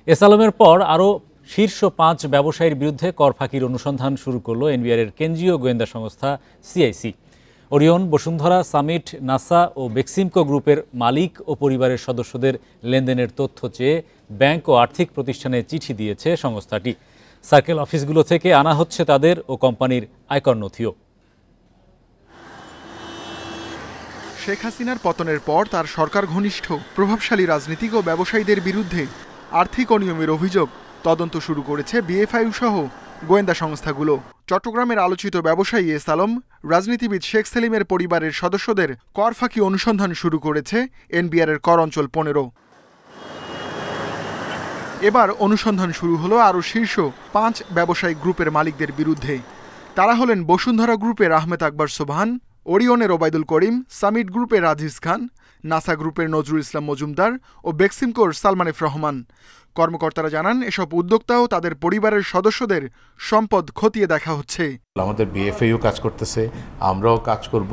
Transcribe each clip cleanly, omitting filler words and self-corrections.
S আলমের পর আরও শীর্ষ 5 ব্যবসায়ীর বিরুদ্ধে কর ফাঁকির অনুসন্ধান শুরু করল এনবিআরের কেন্দ্রীয় গোয়েন্দা সংস্থা CIC. Orion, Bashundhara, Summit, Nasa ও বেক্সিমকো গ্রুপের মালিক ও পরিবারের সদস্যদের লেনদেনের তথ্য চেয়ে ব্যাংক ও আর্থিক প্রতিষ্ঠানে চিঠি দিয়েছে সংস্থাটি। সার্কেল অফিসগুলো থেকে আনা হচ্ছে তাদের ও কোম্পানির আয়কর নথিও। শেখ হাসিনার পতনের পর তার সরকার ঘনিষ্ঠ প্রভাবশালী রাজনীতিক ও ব্যবসায়ীদের বিরুদ্ধে আর্থিক অনিয়মের অভিযোগ তদন্ত শুরু করেছে বিএফআইউ সহ গোয়েন্দা সংস্থাগুলো। চট্টগ্রামের আলোচিত ব্যবসায়ী এস আলম, রাজনীতিবিদ শেখ সেলিমের পরিবারের সদস্যদের কর ফাঁকি অনুসন্ধান শুরু করেছে এনবিআরের কর অঞ্চল 15। এবার অনুসন্ধান শুরু হলো আরও শীর্ষ 5 ব্যবসায়িক গ্রুপের মালিকদের বিরুদ্ধে। তারা হলেন বসুন্ধরা গ্রুপের আহমেদ আকবর সোবহান, ওরিয়নের ওবায়দুল করিম, সামিট গ্রুপের রাজিজ খান, নাসা গ্রুপের নজরুল ইসলাম মজুমদার ও বেক্সিমকোর সালমান এফ রহমান। কর্মকর্তারা জানান, এসব উদ্যোক্তা ও তাদের পরিবারের সদস্যদের সম্পদ খতিয়ে দেখা হচ্ছে। আমাদের বিএফআইও কাজ করতেছে, আমরাও কাজ করব।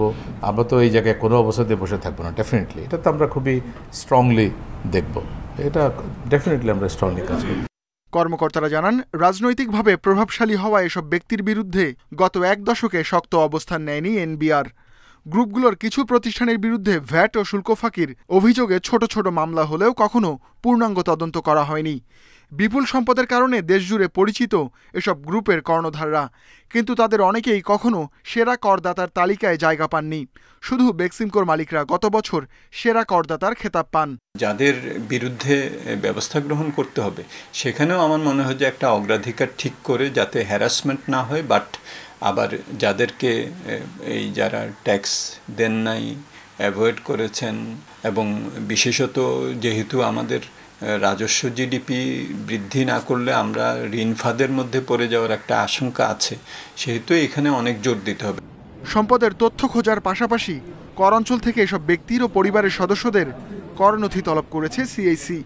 আমরা তো এই জায়গায় কোনো অবস্থাতে বসে থাকবো না। ডেফিনেটলি এটা তো আমরা খুবই স্ট্রংলি দেখব। এটা ডেফিনেটলি আমরা স্ট্রংলি কাজ করব। কর্মকর্তারা জানান, রাজনৈতিকভাবে প্রভাবশালী হওয়া এসব ব্যক্তির বিরুদ্ধে গত 1 দশকে শক্ত অবস্থান নেয়নি এনবিআর। গ্রুপগুলোর কিছু প্রতিষ্ঠানের বিরুদ্ধে ভ্যাট ও শুল্ক ফাঁকির অভিযোগে ছোট ছোট মামলা হলেও কখনো পূর্ণাঙ্গ তদন্ত করা হয়নি। বিপুল সম্পদের কারণে দেশজুড়ে পরিচিত এসব গ্রুপের কর্ণধাররা, কিন্তু তাদের অনেকেই কখনো সেরা করদাতার তালিকায় জায়গা পাননি। শুধু বেক্সিমকোর মালিকরা গত বছর সেরা করদাতার খেতাব পান। যাদের বিরুদ্ধে ব্যবস্থা গ্রহণ করতে হবে সেখানেও আমার মনে হয় যে একটা অগ্রাধিকার ঠিক করে যাতে হ্যারাসমেন্ট না হয়, বাট আবার যাদেরকে এই যারা ট্যাক্স দেন নাই, অ্যাভয়েড করেছেন, এবং বিশেষত যেহেতু আমাদের রাজস্ব জিডিপি বৃদ্ধি না করলে আমরা ঋণ ফাঁদের মধ্যে পড়ে যাওয়ার একটা আশঙ্কা আছে, সেহেতু এখানে অনেক জোর দিতে হবে। সম্পদের তথ্য খোঁজার পাশাপাশি কর অঞ্চল থেকে এসব ব্যক্তির ও পরিবারের সদস্যদের কর নথি তলব করেছে সিআইসি।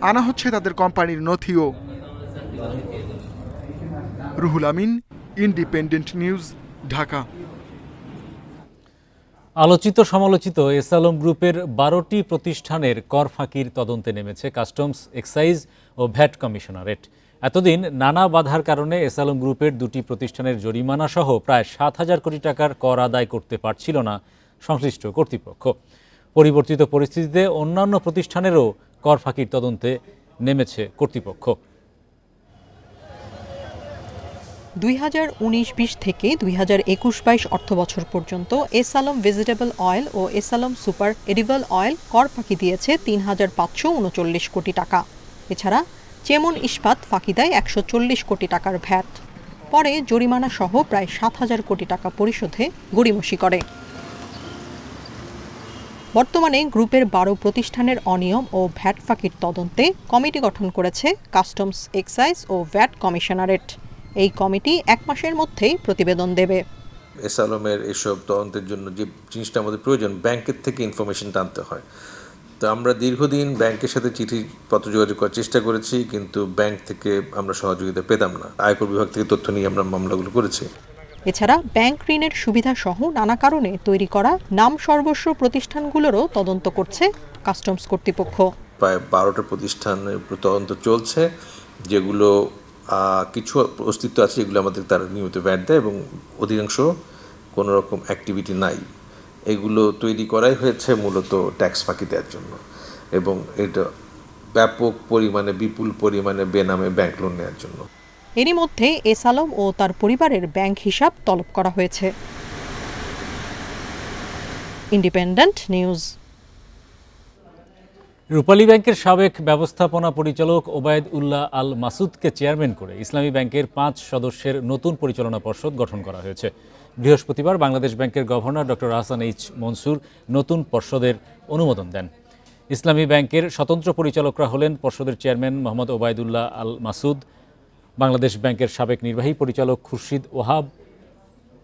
আনা হচ্ছে তাদের কোম্পানির নথিও। Ruhul Amin, independent News, Dhaka. আলোচিত সমালোচিত এস আলম গ্রুপের 12টি প্রতিষ্ঠানের কর ফাঁকির তদন্তে নেমেছে কাস্টমস, এক্সাইজ ও ভ্যাট কমিশনারেট। এতদিন নানা বাধার কারণে এস আলম গ্রুপের 2টি প্রতিষ্ঠানের জরিমানা সহ প্রায় 7,000 কোটি টাকার কর আদায় করতে পারছিল না সংশ্লিষ্ট কর্তৃপক্ষ। পরিবর্তিত পরিস্থিতিতে অন্যান্য প্রতিষ্ঠানেরও কর ফাঁকির তদন্তে নেমেছে কর্তৃপক্ষ। 2019-20 থেকে 2021-22 অর্থবছর পর্যন্ত এস আলম ভেজিটেবল অয়েল ও S Alam super edible oil কর ফাঁকি দিয়েছে 3,539 কোটি টাকা। এছাড়া চেমন ইস্পাত ফাঁকি দেয় 140 কোটি টাকার ভ্যাট। পরে জরিমানা সহ প্রায় 7,000 কোটি টাকা পরিশোধে গড়িমসি করে। বর্তমানে গ্রুপের 12 প্রতিষ্ঠানের অনিয়ম ও ভ্যাট ফাঁকির তদন্তে কমিটি গঠন করেছে কাস্টমস, এক্সাইজ ও ভ্যাট কমিশনারেট। এই কমিটি 1 মাসের মধ্যেই প্রতিবেদন দেবে। এস আলমের এসব তদন্তের জন্য যে জিনিসটা আমাদের প্রয়োজন, ব্যাংকের থেকে ইনফরমেশনটা আনতে হয়। তো আমরা দীর্ঘদিন ব্যাংকের সাথে চিঠিপত্র যোগাযোগ করার চেষ্টা করেছি, কিন্তু ব্যাংক থেকে আমরা সহযোগিতা পেতাম না। আয়কর বিভাগ থেকে তথ্য নিয়ে আমরা মামলাগুলো করেছি। এছাড়া ব্যাংক ঋণের সুবিধা সহ নানা কারণে তৈরি করা নাম সর্বস্ব প্রতিষ্ঠানগুলোরও তদন্ত করছে কাস্টমস কর্তৃপক্ষ। প্রায় 12টা প্রতিষ্ঠানের তদন্ত চলছে, যেগুলো কিছু অস্তিত্ব আছে, যেগুলো আমাদের তারা নিয়মিত ভ্যাট দেয় এবং অধিকাংশ কোনো রকম অ্যাক্টিভিটি নাই। এগুলো তৈরি করাই হয়েছে মূলত ট্যাক্স ফাঁকি দেওয়ার জন্য, এবং এটা ব্যাপক পরিমাণে, বিপুল পরিমাণে বেনামে ব্যাংক লোন নেওয়ার জন্য। এরই মধ্যে এস আলম ও তার পরিবারের ব্যাংক হিসাব তলব করা হয়েছে। Independent news. রূপালী ব্যাংকের সাবেক ব্যবস্থাপনা পরিচালক ওবায়দ উল্লাহ আল মাসুদকে চেয়ারম্যান করে ইসলামী ব্যাংকের 5 সদস্যের নতুন পরিচালনা পর্ষদ গঠন করা হয়েছে। বৃহস্পতিবার বাংলাদেশ ব্যাংকের governor doctor Ahsan H Mansur নতুন পর্ষদের অনুমোদন দেন। ইসলামী ব্যাংকের স্বতন্ত্র পরিচালকরা হলেন পর্ষদের চেয়ারম্যান মোহাম্মদ ওবায়দুল্লাহ আল মাসুদ, বাংলাদেশ ব্যাংকের সাবেক নির্বাহী পরিচালক খুরশিদ ওহাব,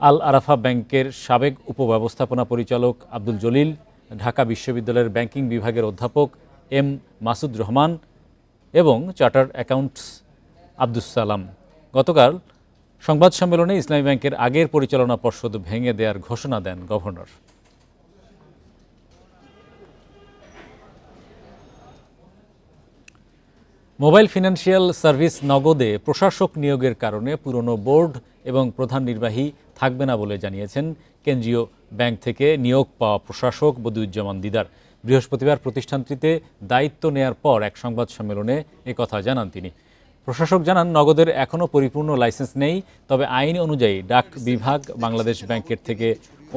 আল আরাফা ব্যাংকের সাবেক উপব্যবস্থাপনা পরিচালক আব্দুল জলিল, ঢাকা বিশ্ববিদ্যালয়ের ব্যাংকিং বিভাগের অধ্যাপক এম মাসুদ রহমান এবং চার্টার্ড অ্যাকাউন্টস আব্দুস সালাম। গতকাল সংবাদ সম্মেলনে ইসলামী ব্যাংকের আগের পরিচালনা পর্ষদ ভেঙে দেওয়ার ঘোষণা দেন গভর্নর। মোবাইল ফিনান্সিয়াল সার্ভিস নগদে প্রশাসক নিয়োগের কারণে পুরনো বোর্ড এবং প্রধান নির্বাহী থাকবে না বলে জানিয়েছেন কেন্দ্রীয় ব্যাংক থেকে নিয়োগ পাওয়া প্রশাসক বদিউজ্জামান দিদার। বৃহস্পতিবার প্রতিষ্ঠানটিতে দায়িত্ব নেয়ার পর এক সংবাদ সম্মেলনে একথা জানান তিনি। প্রশাসক জানান, নগদের এখনও পরিপূর্ণ লাইসেন্স নেই, তবে আইন অনুযায়ী ডাক বিভাগ বাংলাদেশ ব্যাংকের থেকে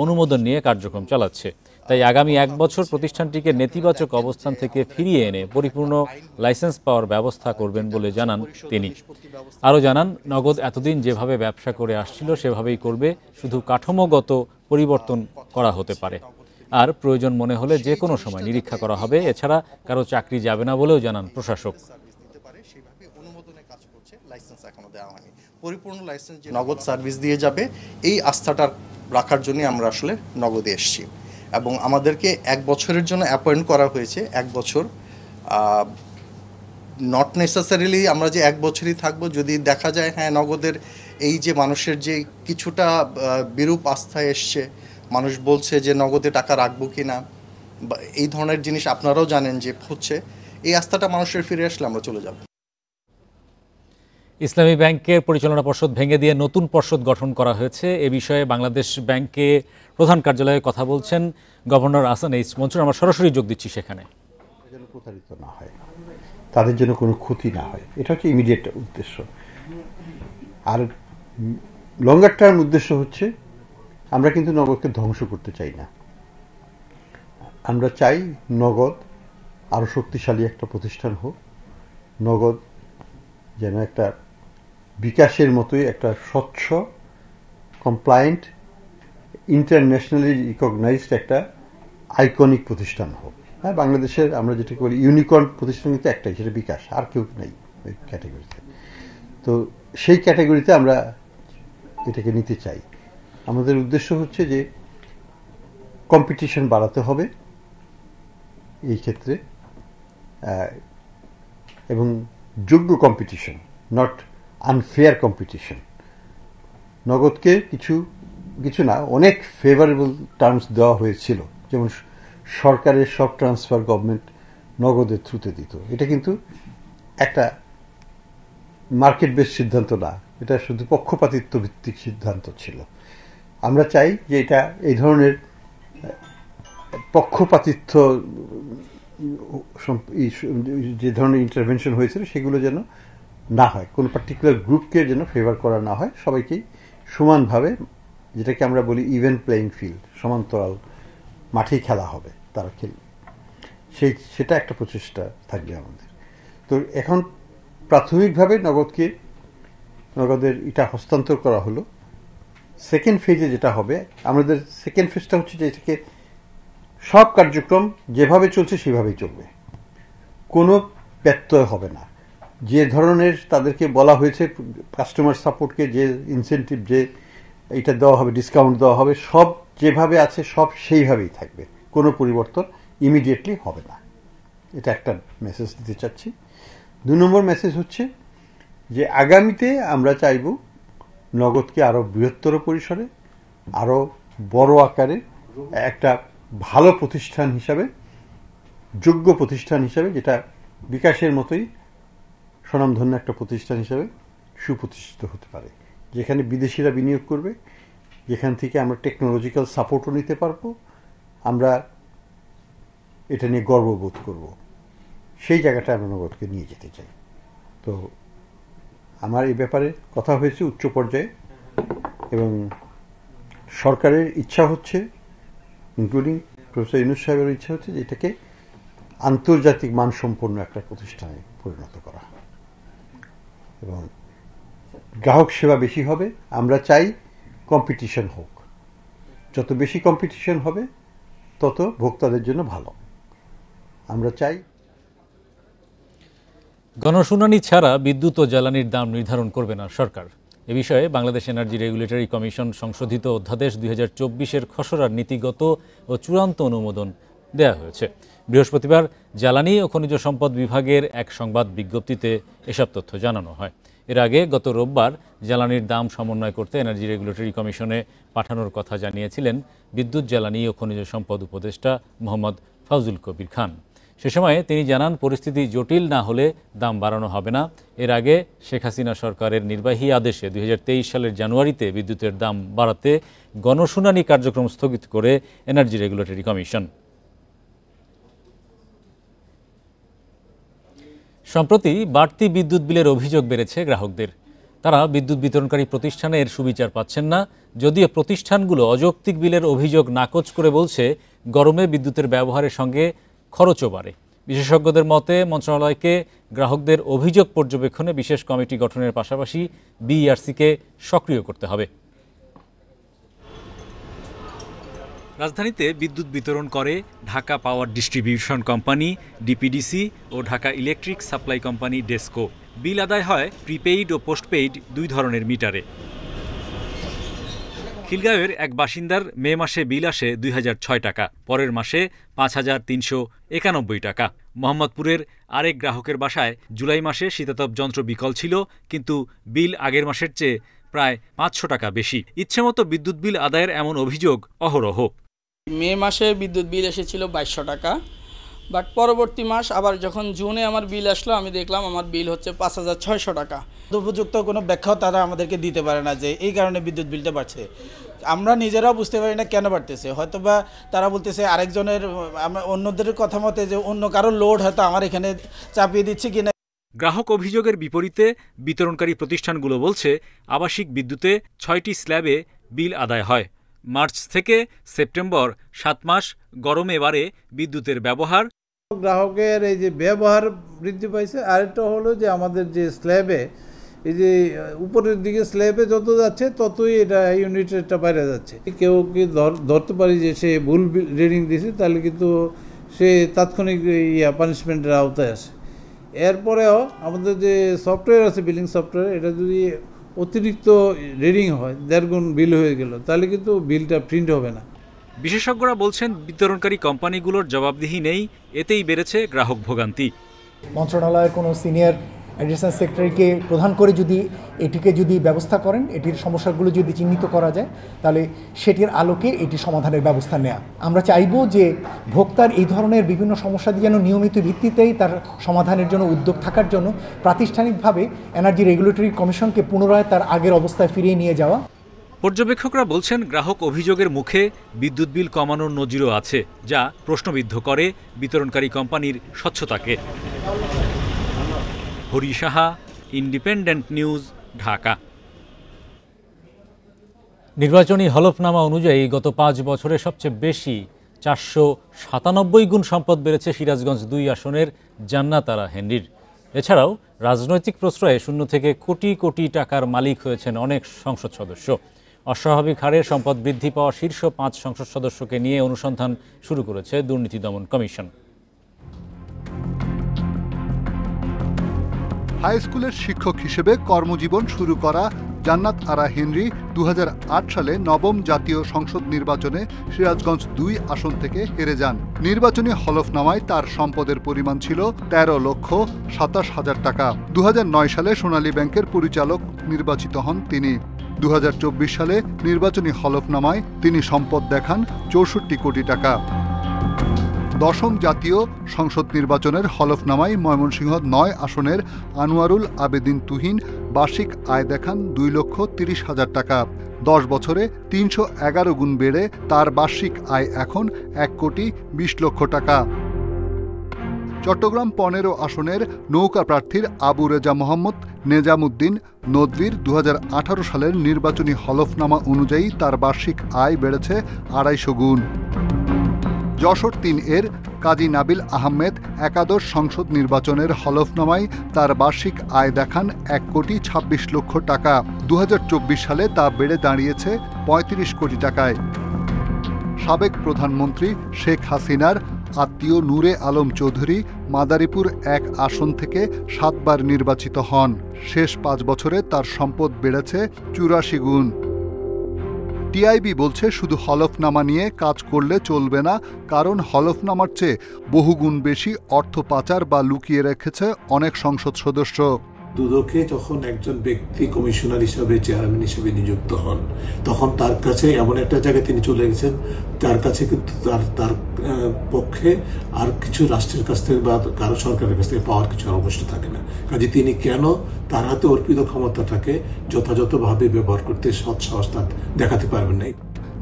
অনুমোদন নিয়ে কার্যক্রম চালাচ্ছে। তাই আগামী 1 বছর প্রতিষ্ঠানটিকে নেতিবাচক অবস্থান থেকে ফিরিয়ে এনে পরিপূর্ণ লাইসেন্স পাওয়ার ব্যবস্থা করবেন বলে জানান তিনি। আরও জানান, নগদ এতদিন যেভাবে ব্যবসা করে আসছিল সেভাবেই করবে, শুধু কাঠামোগত পরিবর্তন করা হতে পারে। আর প্রয়োজন মনে হলে যে কোনো সময় নিরীক্ষা করা হবে। এছাড়া কারো চাকরি যাবে না বলেও জানান প্রশাসক। পরিপূর্ণ লাইসেন্স নগদ সার্ভিস দিয়ে যাবে, এই আস্থাটা রাখার জন্য আমরা আসলে নগদে এসেছি এবং আমাদেরকে 1 বছরের জন্য অ্যাপয়েন্ট করা হয়েছে। 1 বছর নট নেসেসারিলি আমরা যে 1 বছরই থাকবো, যদি দেখা যায় হ্যাঁ নগদের এই যে মানুষের যে কিছুটা বিরূপ আস্থায় এসছে, মানুষ বলছে যে নগদে টাকা রাখবো কি না, এই ধরনের জিনিস আপনারাও জানেন যে হচ্ছে, এই আস্থাটা মানুষের ফিরে আসলে আমরা চলে যাব। ইসলামী ব্যাংকের পরিচালনা পর্ষদ ভেঙে দিয়ে নতুন পর্ষদ গঠন করা হয়েছে। এ বিষয়ে বাংলাদেশ ব্যাংকে প্রধান কার্যালয়ে কথা বলছেন গভর্নর আহসান এইচ মনসুর। আমরা সরাসরি যোগ দিচ্ছি সেখানে। যেন প্রতারিত না হয়, তাদের জন্য কোনো ক্ষতি না হয়, এটা হচ্ছে ইমিডিয়েট উদ্দেশ্য। আর লঙ্গার টার্ম উদ্দেশ্য হচ্ছে, আমরা কিন্তু নগদকে ধ্বংস করতে চাই না। আমরা চাই নগদ আরও শক্তিশালী একটা প্রতিষ্ঠান হোক। নগদ যেন একটা বিকাশের মতোই একটা স্বচ্ছ, কমপ্লায়েন্ট, ইন্টারন্যাশনালি রিকগনাইজড একটা আইকনিক প্রতিষ্ঠান হোক। হ্যাঁ, বাংলাদেশের আমরা যেটা বলি ইউনিকর্ন প্রতিষ্ঠান কিন্তু একটাই, সেটা বিকাশ, আর কেউ নেই ওই ক্যাটাগরিতে। তো সেই ক্যাটাগরিতে আমরা এটাকে নিতে চাই। আমাদের উদ্দেশ্য হচ্ছে যে কম্পিটিশন বাড়াতে হবে এই ক্ষেত্রে, এবং যোগ্য কম্পিটিশন, নট আনফেয়ার কম্পিটিশন। নগদকে কিছু না, অনেক ফেভারেবল টার্মস দেওয়া হয়েছিল, যেমন সরকারের সব ট্রান্সফার গভর্নমেন্ট নগদের থ্রুতে দিত। এটা কিন্তু একটা মার্কেট বেস সিদ্ধান্ত না, এটা শুধু পক্ষপাতিত্ব ভিত্তিক সিদ্ধান্ত ছিল। আমরা চাই যে এটা এই ধরনের পক্ষপাতিত্ব, যে ধরনের ইন্টারভেনশন হয়েছিল সেগুলো যেন না হয়, কোনো পার্টিকুলার গ্রুপকে যেন ফেভার করা না হয়, সবাইকেই সমানভাবে, যেটাকে আমরা বলি ইভেন প্লেইং ফিল্ড, সমান্তরাল মাঠেই খেলা হবে, তারা খেলবে, সেটা একটা প্রচেষ্টা থাকবে আমাদের। তো এখন প্রাথমিকভাবে নগদের এটা হস্তান্তর করা হলো। সেকেন্ড ফেজে যেটা হবে, আমাদের সেকেন্ড ফেজটা হচ্ছে যে এটাকে সব কার্যক্রম যেভাবে চলছে সেভাবেই চলবে, কোনো ব্যত্যয় হবে না। যে ধরনের তাদেরকে বলা হয়েছে কাস্টমার সাপোর্টকে যে ইনসেন্টিভ, যে এটা দেওয়া হবে, ডিসকাউন্ট দেওয়া হবে, সব যেভাবে আছে সব সেইভাবেই থাকবে, কোনো পরিবর্তন ইমিডিয়েটলি হবে না। এটা একটা মেসেজ দিতে চাচ্ছি। 2 নম্বর মেসেজ হচ্ছে যে আগামীতে আমরা চাইব নগদকে আরো বৃহত্তর পরিসরে, আরো বড় আকারে একটা ভালো প্রতিষ্ঠান হিসাবে, যোগ্য প্রতিষ্ঠান হিসাবে, যেটা বিকাশের মতোই স্বনামধন্য একটা প্রতিষ্ঠান হিসাবে সুপ্রতিষ্ঠিত হতে পারে, যেখানে বিদেশিরা বিনিয়োগ করবে, যেখান থেকে আমরা টেকনোলজিক্যাল সাপোর্টও নিতে পারবো, আমরা এটা নিয়ে গর্ববোধ করব, সেই জায়গাটা আমরা নগদকে নিয়ে যেতে চাই। তো আমার এই ব্যাপারে কথা হয়েছে উচ্চ পর্যায়ে, এবং সরকারের ইচ্ছা হচ্ছে, ইনক্লুডিং প্রফেসর ইউনূস সাহেবের ইচ্ছা হচ্ছে যে এটাকে আন্তর্জাতিক মানসম্পন্ন একটা প্রতিষ্ঠানে পরিণত করা, এবং গ্রাহক সেবা বেশি হবে। আমরা চাই কম্পিটিশন হোক, যত বেশি কম্পিটিশন হবে তত ভোক্তাদের জন্য ভালো। আমরা চাই গণশুনানি ছাড়া বিদ্যুৎ ও জ্বালানির দাম নির্ধারণ করবে না সরকার। এ বিষয়ে বাংলাদেশ এনার্জি রেগুলেটরি কমিশন সংশোধিত অধ্যাদেশ 2024-এর খসড়ার নীতিগত ও চূড়ান্ত অনুমোদন দেওয়া হয়েছে। বৃহস্পতিবার জ্বালানি ও খনিজ সম্পদ বিভাগের এক সংবাদ বিজ্ঞপ্তিতে এসব তথ্য জানানো হয়। এর আগে গত রোববার জ্বালানির দাম সমন্বয় করতে এনার্জি রেগুলেটরি কমিশনে পাঠানোর কথা জানিয়েছিলেন বিদ্যুৎ, জ্বালানি ও খনিজ সম্পদ উপদেষ্টা মোহাম্মদ ফাউজুল কবির খান। সে সময় তিনি জানান, পরিস্থিতি জটিল না হলে দাম বাড়ানো হবে না। এর আগে শেখ হাসিনা সরকারের নির্বাহী আদেশে 2023 সালের জানুয়ারিতে বিদ্যুতের দাম বাড়াতে গণশুনানি কার্যক্রম স্থগিত করে এনার্জি রেগুলেটরি কমিশন। সম্প্রতি বাড়তি বিদ্যুৎ বিলের অভিযোগ বেড়েছে গ্রাহকদের। তারা বিদ্যুৎ বিতরণকারী প্রতিষ্ঠানের সুবিচার পাচ্ছেন না, যদিও প্রতিষ্ঠানগুলো অযৌক্তিক বিলের অভিযোগ নাকচ করে বলছে গরমে বিদ্যুতের ব্যবহারের সঙ্গে খরচও বাড়ে। বিশেষজ্ঞদের মতে মন্ত্রণালয়কে গ্রাহকদের অভিযোগ পর্যবেক্ষণে বিশেষ কমিটি গঠনের পাশাপাশি বিইআরসিকে সক্রিয় করতে হবে। রাজধানীতে বিদ্যুৎ বিতরণ করে Dhaka Power Distribution Company DPDC ও Dhaka Electric Supply Company DESCO. Bill আদায় হয় প্রিপেইড ও পোস্টপেইড দুই ধরনের মিটারে। খিলগাঁওয়ের এক বাসিন্দার মে মাসে বিল আসে 2006 টাকা, পরের মাসে 5391 টাকা। মোহাম্মদপুরের আরেক গ্রাহকের বাসায় জুলাই মাসে শীতাতপ যন্ত্র বিকল ছিল, কিন্তু বিল আগের মাসের চেয়ে প্রায় 500 টাকা বেশি। ইচ্ছেমতো বিদ্যুৎ বিল আদায়ের এমন অভিযোগ অহরহ। মে মাসে বিদ্যুৎ বিল এসেছিল 2200 টাকা, বাট পরবর্তী মাস আবার যখন জুনে আমার বিল আসলো, আমি দেখলাম আমার বিল হচ্ছে 5600 টাকা। উপযুক্ত কোনো ব্যাখ্যাও তারা আমাদেরকে দিতে পারে না যে এই কারণে বিদ্যুৎ বিলটা বাড়ছে। আমরা নিজেরাও বুঝতে পারি না কেন বাড়তেছে। হয়তোবা তারা বলতেছে আরেকজনের, অন্যদের কথা মতে যে অন্য কারো লোড হয়তো আমার এখানে চাপিয়ে দিচ্ছে কিনা। গ্রাহক অভিযোগের বিপরীতে বিতরণকারী প্রতিষ্ঠানগুলো বলছে আবাসিক বিদ্যুতে 6টি স্ল্যাবে বিল আদায় হয়। মার্চ থেকে সেপ্টেম্বর 7 মাস গরমে বাড়ে বিদ্যুতের ব্যবহার। গ্রাহকের এই যে ব্যবহার বৃদ্ধি পাইছে। আরেকটা হলো যে আমাদের যে স্ল্যাবে, এই যে উপরের দিকে স্ল্যাবে যত যাচ্ছে ততই এটা ইউনিট রেটটা বাইরে যাচ্ছে। কেউ কি ধরতে পারি যে সে ভুল রিডিং দিয়েছে, তাহলে কিন্তু সে তাৎক্ষণিক পানিশমেন্টের আওতায় আসে। এরপরেও আমাদের যে সফটওয়্যার আছে, বিলিং সফটওয়্যার, এটা যদি অতিরিক্ত রিডিং হয়, 1.5 গুণ বিল হয়ে গেল, তাহলে কিন্তু বিলটা প্রিন্ট হবে না। বিশেষজ্ঞরা বলছেন বিতরণকারী কোম্পানিগুলোর জবাবদিহি নেই, এতেই বেড়েছে গ্রাহক ভোগান্তি। মন্ত্রণালয়ের কোনো সিনিয়র অ্যাডিশনাল সেক্রেটারিকে প্রধান করে যদি এটিকে ব্যবস্থা করেন, এটির সমস্যাগুলো যদি চিহ্নিত করা যায়, তাহলে সেটির আলোকে এটি সমাধানের ব্যবস্থা নেওয়া। আমরা চাইব যে ভোক্তার এই ধরনের বিভিন্ন সমস্যা দিয়ে যেন নিয়মিত ভিত্তিতেই তার সমাধানের জন্য উদ্যোগ থাকার জন্য প্রাতিষ্ঠানিকভাবে এনার্জি রেগুলেটরি কমিশনকে পুনরায় তার আগের অবস্থায় ফিরিয়ে নিয়ে যাওয়া। পর্যবেক্ষকরা বলছেন গ্রাহক অভিযোগের মুখে বিদ্যুৎ বিল কমানোর নজিরও আছে, যা প্রশ্নবিদ্ধ করে বিতরণকারী কোম্পানির স্বচ্ছতাকে। Hari Saha, Independent News, Dhaka. নির্বাচনী হলফনামা অনুযায়ী গত 5 বছরে সবচেয়ে বেশি 497 গুণ সম্পদ বেড়েছে সিরাজগঞ্জ 2 আসনের জান্নাত আরা হেনরির। এছাড়াও রাজনৈতিক প্রশ্রয়ে শূন্য থেকে কোটি কোটি টাকার মালিক হয়েছেন অনেক সংসদ সদস্য। অস্বাভাবিক হারে সম্পদ বৃদ্ধি পাওয়া শীর্ষ 5 সংসদ সদস্যকে নিয়ে অনুসন্ধান শুরু করেছে দুর্নীতি দমন কমিশন। হাই স্কুলের শিক্ষক হিসেবে কর্মজীবন শুরু করা জান্নাত আরা হেনরি 2008 সালে নবম জাতীয় সংসদ নির্বাচনে সিরাজগঞ্জ 2 আসন থেকে হেরে যান। নির্বাচনী হলফনামায় তার সম্পদের পরিমাণ ছিল 13,27,000 টাকা। 2009 সালে সোনালী ব্যাংকের পরিচালক নির্বাচিত হন তিনি। 2024 সালে নির্বাচনী হলফনামায় তিনি সম্পদ দেখান 64 কোটি টাকা। দশম জাতীয় সংসদ নির্বাচনের হলফনামায় ময়মনসিংহ 9 আসনের আনোয়ারুল আবেদিন তুহিন বার্ষিক আয় দেখান 2,30,000 টাকা। 10 বছরে 311 গুণ বেড়ে তার বার্ষিক আয় এখন 1,20,00,000 টাকা। চট্টগ্রাম 15 আসনের নৌকা প্রার্থীর আবু রেজা মোহাম্মদ নেজামুদ্দিন নদভীর 2018 সালের নির্বাচনী হলফনামা অনুযায়ী তার বার্ষিক আয় বেড়েছে 250 গুণ। যশোর 3 এর কাজী নাবিল আহমেদ একাদশ সংসদ নির্বাচনের হলফনামায় তার বার্ষিক আয় দেখান 1,26,00,000 টাকা। 2024 সালে তা বেড়ে দাঁড়িয়েছে 35 কোটি টাকায়। সাবেক প্রধানমন্ত্রী শেখ হাসিনার আত্মীয় নূরে আলম চৌধুরী মাদারীপুর 1 আসন থেকে 7 বার নির্বাচিত হন। শেষ 5 বছরে তার সম্পদ বেড়েছে 84 গুণ। টিআইবি বলছে শুধু হলফনামা নিয়ে কাজ করলে চলবে না, কারণ হলফনামার চেয়ে বহুগুণ বেশি অর্থ পাচার বা লুকিয়ে রেখেছে অনেক সংসদ সদস্য। দুদকে যখন একজন ব্যক্তি কমিশনার হিসাবে চেয়ারম্যান হিসেবে নিযুক্ত হন তখন তার কাছে এমন একটা জায়গায় তিনি চলে গেছেন তার কাছে কিন্তু তার পক্ষে আর কিছু রাষ্ট্রের কাছ থেকে বা কারো সরকারের কাছ থেকে পাওয়ার কিছু অবস্থা থাকে না। কাজে তিনি কেন তার হাতে অর্পিত ক্ষমতাটাকে যথাযথভাবে ব্যবহার করতে সৎসাহস দেখাতে পারবেন না।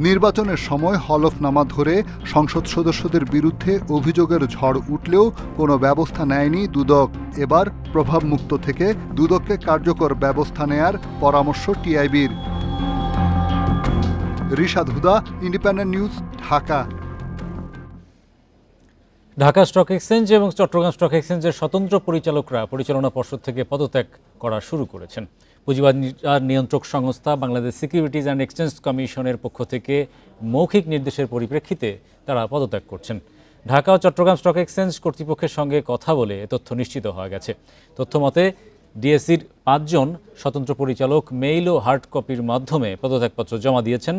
নির্বাচনের সময় হলফনামা ধরে সংসদ সদস্যদের বিরুদ্ধে অভিযোগের ঝড় উঠলেও কোনো ব্যবস্থা নেয়নি দুদক। এবার প্রভাবমুক্ত থেকে দুদককে কার্যকর ব্যবস্থা নেয়ার পরামর্শ টিআইবির। Rishad Huda, Independent News, Dhaka. Dhaka Stock Exchange এবং চট্টগ্রাম স্টক এক্সচেঞ্জের স্বতন্ত্র পরিচালকরা পরিচালনা পর্ষদ থেকে পদত্যাগ করা শুরু করেছেন। পুঁজিবাজার নিয়ন্ত্রক সংস্থা বাংলাদেশ সিকিউরিটিজ অ্যান্ড এক্সচেঞ্জ কমিশনের পক্ষ থেকে মৌখিক নির্দেশের পরিপ্রেক্ষিতে তারা পদত্যাগ করছেন। ঢাকা ও চট্টগ্রাম স্টক এক্সচেঞ্জ কর্তৃপক্ষের সঙ্গে কথা বলে এ তথ্য নিশ্চিত হওয়া গেছে। তথ্যমতে ডিএসসির 5 জন স্বতন্ত্র পরিচালক মেইল ও হার্ড কপির মাধ্যমে পদত্যাগপত্র জমা দিয়েছেন।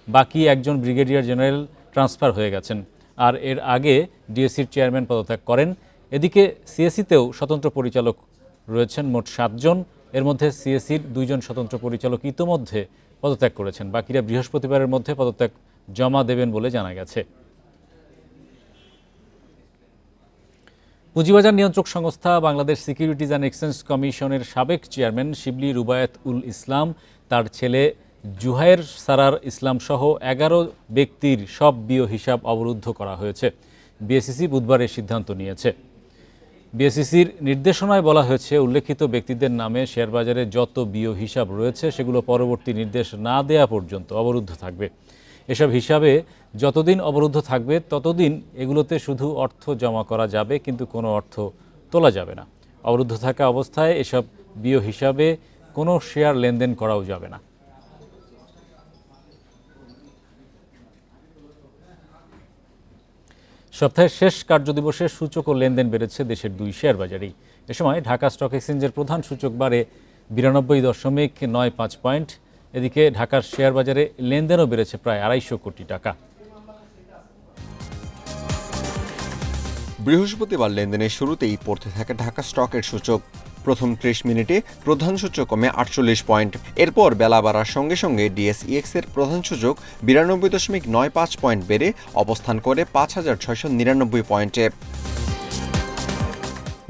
বাকি একজন ব্রিগেডিয়ার জেনারেল ট্রান্সফার হয়ে গেছেন, আর এর আগে ডিএসসির চেয়ারম্যান পদত্যাগ করেন। এদিকে সিএসিতেও স্বতন্ত্র পরিচালক রয়েছেন মোট 7 জন। এর মধ্যে সিএসির 2 জন স্বতন্ত্র পরিচালক ইতোমধ্যে পদত্যাগ করেছেন। বাকিরা বৃহস্পতিবারের মধ্যে পদত্যাগ জমা দেবেন বলে জানা গেছে। পুঁজিবাজার নিয়ন্ত্রক সংস্থা বাংলাদেশ সিকিউরিটিজ অ্যান্ড এক্সচেঞ্জ কমিশনের সাবেক চেয়ারম্যান শিবলি রুবায়াত উল ইসলাম, তার ছেলে জুহায়ের সারার ইসলাম সহ 11 ব্যক্তির সব বিও হিসাব অবরুদ্ধ করা হয়েছে। বিএসইসি বুধবার এই সিদ্ধান্ত নিয়েছে। বিএসইসির নির্দেশনায় বলা হয়েছে, উল্লেখিত ব্যক্তিদের নামে শেয়ারবাজারে যত বিও হিসাব রয়েছে সেগুলো পরবর্তী নির্দেশ না দেয়া পর্যন্ত অবরুদ্ধ থাকবে। এসব হিসাবে যতদিন অবরুদ্ধ থাকবে ততদিন এগুলোতে শুধু অর্থ জমা করা যাবে, কিন্তু কোনো অর্থ তোলা যাবে না। অবরুদ্ধ থাকা অবস্থায় এসব বিও হিসাবে কোনো শেয়ার লেনদেন করাও যাবে না। সপ্তাহের শেষ কার্যদিবসে সূচক ও লেনদেন বেড়েছে দেশের 2 শেয়ার বাজারেই। এ সময় ঢাকা স্টক এক্সচেঞ্জের প্রধান সূচক বাড়ে 92.95 পয়েন্ট। এদিকে ঢাকার শেয়ার বাজারে লেনদেনও বেড়েছে প্রায় 250 কোটি টাকা। বৃহস্পতিবার লেনদেনের শুরুতেই পড়তে থাকে ঢাকা স্টকের সূচক। প্রথম 30 মিনিটে প্রধান সূচক কমে 48 পয়েন্ট। এরপর বেলা বাড়ার সঙ্গে সঙ্গে ডিএসইএক্স এর প্রধান সূচক 92.95 পয়েন্ট বেড়ে অবস্থান করে 5699 পয়েন্টে।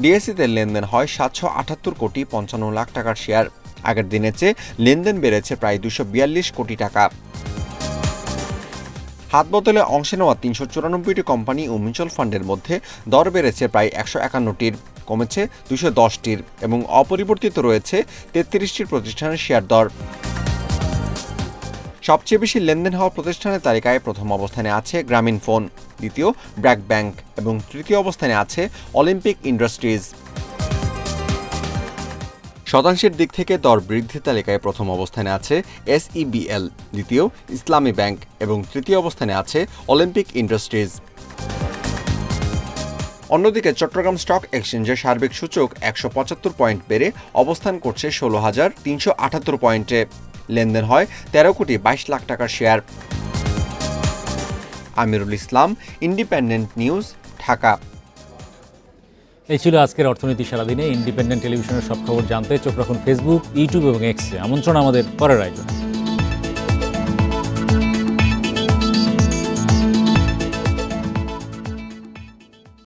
ডিএসইতে লেনদেন হয় 778 কোটি 55 লাখ টাকার শেয়ার। আগের দিনের চেয়ে লেনদেন বেড়েছে প্রায় 242 কোটি টাকা। হাত বোতলে অংশে নেওয়া 394টি কোম্পানি ও মিউচুয়াল ফান্ডের মধ্যে দর বেড়েছে প্রায় 151টির, কমেছে 210টির এবং অপরিবর্তিত রয়েছে 33টির প্রতিষ্ঠানের শেয়ার দর। সবচেয়ে বেশি লেনদেন হওয়া প্রতিষ্ঠানের তালিকায় প্রথম অবস্থানে আছে গ্রামীণ ফোন, দ্বিতীয় ব্র্যাক ব্যাংক এবং তৃতীয় অবস্থানে আছে অলিম্পিক ইন্ডাস্ট্রিজ। শতাংশের দিক থেকে দর বৃদ্ধির তালিকায় প্রথম অবস্থানে আছে এসইবিএল, দ্বিতীয় ইসলামী ব্যাংক এবং তৃতীয় অবস্থানে আছে অলিম্পিক ইন্ডাস্ট্রিজ। অন্যদিকে চট্টগ্রাম স্টক এক্সচেঞ্জের সার্বিক সূচক 175 পয়েন্ট বেড়ে অবস্থান করছে 16,378 পয়েন্টে। লেনদেন হয় 13 কোটি 22 লাখ টাকার share. Amirul Islam, independent News, Dhaka. এই ছিল আজকের অর্থনীতি সারাদিনে। ইন্ডিপেন্ডেন্ট টেলিভিশনের সব খবর জানতে চোখ রাখুন ফেসবুক, ইউটিউব এবং এক্সে। আমন্ত্রণ আমাদের পরের আয়োজনে।